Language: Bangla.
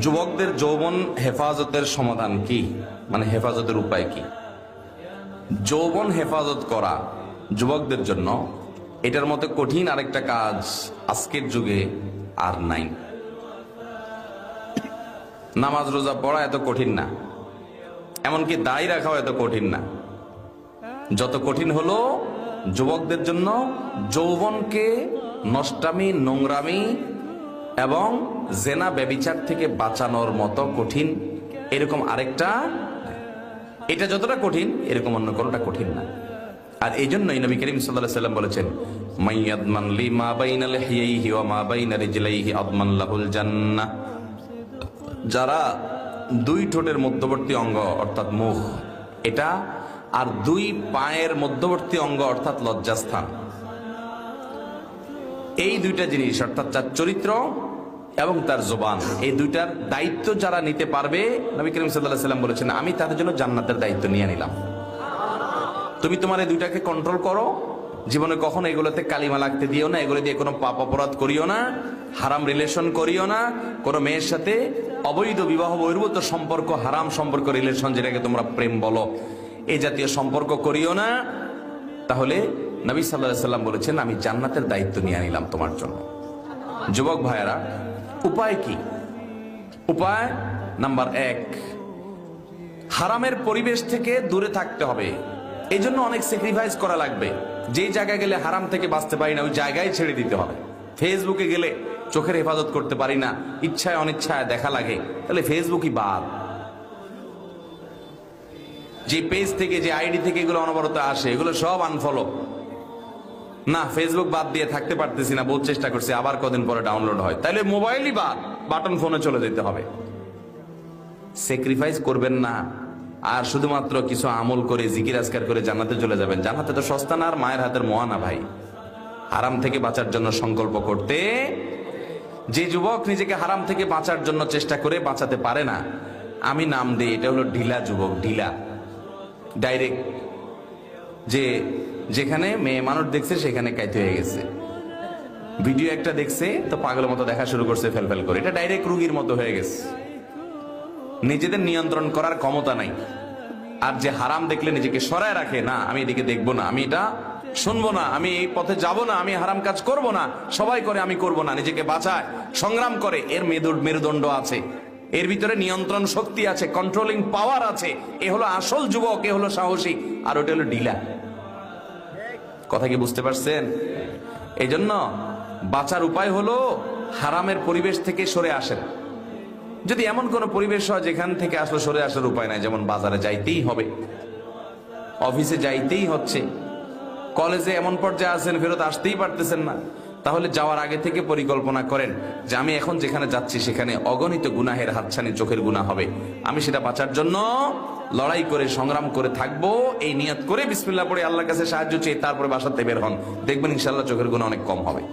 যুবকদের যৌবন হেফাজতের সমাধান কি, মানে হেফাজতের উপায় কি? যৌবন হেফাজত করা যুবকদের জন্য এটার মতো কঠিন আরেকটা কাজ আজকের যুগে আর নাই। নামাজ রোজা পড়া এত কঠিন না, এমনকি দাড়ি রাখাও এত কঠিন না। যত কঠিন হলো যুবকদের জন্য যৌবনকে নষ্টামি, নোংরামি এবং জেনা ব্যভিচার থেকে বাঁচানোর মতো কঠিন এরকম আরেকটা, এটা যতটা কঠিন এরকম অন্য কোনটা কঠিন না। আর এই জন্যই নবী করিম সাল্লাল্লাহু আলাইহি ওয়াসাল্লাম বলেছেন, মাইয়াদমান লি মা বাইনা লিহিয়াইহি ওয়া মা বাইনা রিজলাইহি আদমান লাহুল জান্নাহ। যারা দুই ঠোঁটের মধ্যবর্তী অঙ্গ অর্থাৎ মুখ এটা, আর দুই পায়ের মধ্যবর্তী অঙ্গ অর্থাৎ লজ্জাস্থান, এই দুইটা জিনিস অর্থাৎ তার চরিত্র এবং তার জবান, এই দুইটার দায়িত্ব যারা নিতে পারবে, নবী করিম সাল্লাল্লাহু আলাইহি ওয়াসাল্লাম বলেছেন, আমি তাদের জন্য জান্নাতের দায়িত্ব নিয়ে নিলাম। তুমি তোমার এই দুইটাকে কন্ট্রোল করো, জীবনে কখনো এগুলোতে কালিমা লাগতে দিও না, এগুলো দিয়ে কোনো পাপ অপরাধ করিও না, হারাম রিলেশন করিও না, কোনো মেয়ের সাথে অবৈধ বিবাহ বহির্ভূত সম্পর্ক, হারাম সম্পর্ক, রিলেশন যেটাকে তোমরা প্রেম বলো, এই জাতীয় সম্পর্ক করিও না। তাহলে নবী সাল্লাল্লাহু আলাইহি ওয়াসাল্লাম বলেছেন, আমি জান্নাতের দায়িত্ব নিয়ে নিলাম তোমার জন্য। যুবক ভাইয়েরা, উপায় কি? উপায় নাম্বার 1, হারামের পরিবেশ থেকে দূরে থাকতে হবে। এই জন্য অনেক স্যাক্রিফাইস করা লাগবে। যেই জায়গায় গেলে হারাম থেকে বাঁচতে পারি না ওই জায়গায় ছেড়ে দিতে হবে। ফেসবুকে গেলে চোখের হেফাজত করতে পারি না, ইচ্ছায় অনিচ্ছায় দেখা লাগে, তাহলে ফেসবুকই বাদ। যে পেজ থেকে, যে আইডি থেকে এগুলো অনবরত আসে, এগুলো সব আনফলো। না, ফেসবুক বাদ দিয়ে থাকতে পারতেছি না, বহুত চেষ্টা করছি, আবার কদিন পরে ডাউনলোড হয়, তাহলে মোবাইলই বাদ, বাটন ফোনে চলে যেতে হবে। স্যাক্রিফাইস করবেন না আর শুধুমাত্র কিছু আমল করে জিকির আজকার করে জান্নাতে চলে যাবেন। জান্নাতে তো সস্তা না, আর মায়ের হাতের মোয়া না ভাই। হারাম থেকে বাঁচার জন্য সংকল্প করতে, যে যুবক নিজেকে হারাম থেকে বাঁচার জন্য চেষ্টা করে বাঁচাতে পারে না, আমি নাম দিই এটা হলো ঢিলা যুবক। ঢিলা, ডাইরেক্ট, যে যেখানে মেয়ে মানুষ দেখছে সেখানে কাইতে হয়ে গেছে, ভিডিও একটা দেখছে তো পাগলের মতো দেখা শুরু করছে ফেলফেল করে, এটা ডাইরেক্ট রুগীর মতো হয়ে গেছে। নিজেদের নিয়ন্ত্রণ করার ক্ষমতা নাই। আর যে হারাম দেখলে নিজেকে সরায় রাখে, না আমি এদিকে দেখবো না, আমি এটা শুনবো না, আমি এই পথে যাব না, আমি হারাম কাজ করব না, সবাই করে আমি করব না, নিজেকে বাঁচায়, সংগ্রাম করে, এর মেরুদণ্ড আছে, এর ভিতরে নিয়ন্ত্রণ শক্তি আছে, কন্ট্রোলিং পাওয়ার আছে। এ হলো আসল যুবক, এ হলো সাহসী, আর ওটা হলো ঢিলা। কথা কি বুঝতে পারছেন? এই জন্য বাঁচার উপায় হলো হারামের পরিবেশ থেকে সরে আসেন। যদি এমন কোন পরিবেশ হয় যেখান থেকে আসলে সরে আসার উপায় নাই, যেমন বাজারে যাইতেই হবে, অফিসে যাইতেই হচ্ছে, কলেজে এমন পর্যায়ে আছেন ফেরত আসতেই পারতেছেন না, তাহলে যাওয়ার আগে থেকে পরিকল্পনা করেন যে আমি এখন যেখানে যাচ্ছি সেখানে অগণিত গুনাহের হাতছানি, চোখের গুনাহ হবে, আমি সেটা বাঁচার জন্য লড়াই করে সংগ্রাম করে থাকবো, এই নিয়ত করে বিসমিল্লাহ পড়ে আল্লাহর কাছে সাহায্য চেয়ে তারপরে বাসাতে বের হন, দেখবেন ইনশাআল্লাহ চোখের গুনাহ অনেক কম হবে।